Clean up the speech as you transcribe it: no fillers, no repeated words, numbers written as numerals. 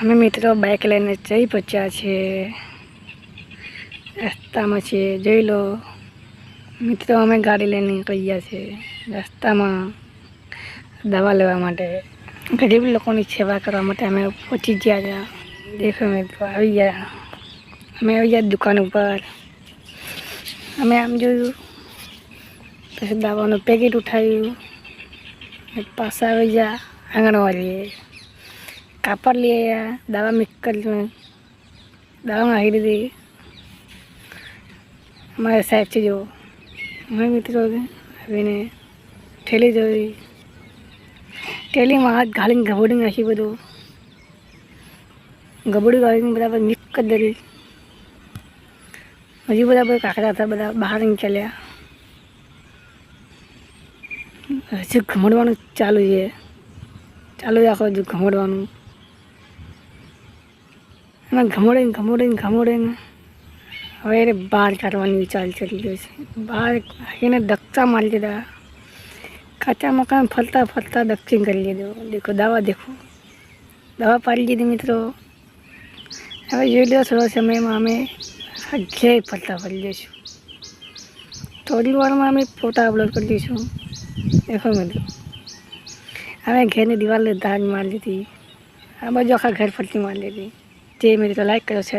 અમે મિત્રો બાઇક લઈને જઈ પહોંચ્યા છે, રસ્તામાં છે. જોઈ લો મિત્રો, અમે ગાડી લઈને નીકળી ગયા છે રસ્તામાં દવા લેવા માટે, ગરીબ લોકોની સેવા કરવા માટે અમે પહોંચી ગયા હતા. દેખો મિત્રો, આવી ગયા અમે આવી ગયા દુકાન ઉપર. અમે આમ જોયું, પછી દવાનું પેકેટ ઉઠાવ્યું, પાછા આવી ગયા આંગણવાડીએ. કાપડ લઈ આવ્યા, દવા મિક્સ કરી દવા નાખી દીધી. અમારે સાહેબ છે જો, અમે મિત્રો આવીને થેલી જોઈ, થેલીમાં હાથ ઘાલીને ગબોડી નાખી, બધું ગબોડી ગાળીને બરાબર મિક્સ કરી દીધી. હજી બધા કાકડા હતા, બધા બહાર નીકળ્યા. હજુ ઘમડવાનું ચાલુ છે, ચાલુ રાખો હજુ ઘમડવાનું. એમાં ઘમોડીને હવે એને બહાર કાઢવાની વિચાર કરી રહ્યો છે. બહાર એને ધક્કા મારી દીધા, કાચા મકાન ફરતા ફરતા દક્ષિણ કરી લીધો. દેખો દવા, દેખો દવા પાડી દીધી મિત્રો. હવે જોઈ લો, થોડા સમયમાં અમે ઘેર ફરતા ફરી જઈશું. થોડી વારમાં અમે ફોટા અપલોડ કરી દઈશું. દેખો મિત્રો, અમે ઘેરની દિવાલને ધાર મારી દીધી. આ બાજુ આખા ઘર ફરતી મારી દીધી. જે મિત્રો લાઈક કરો છે.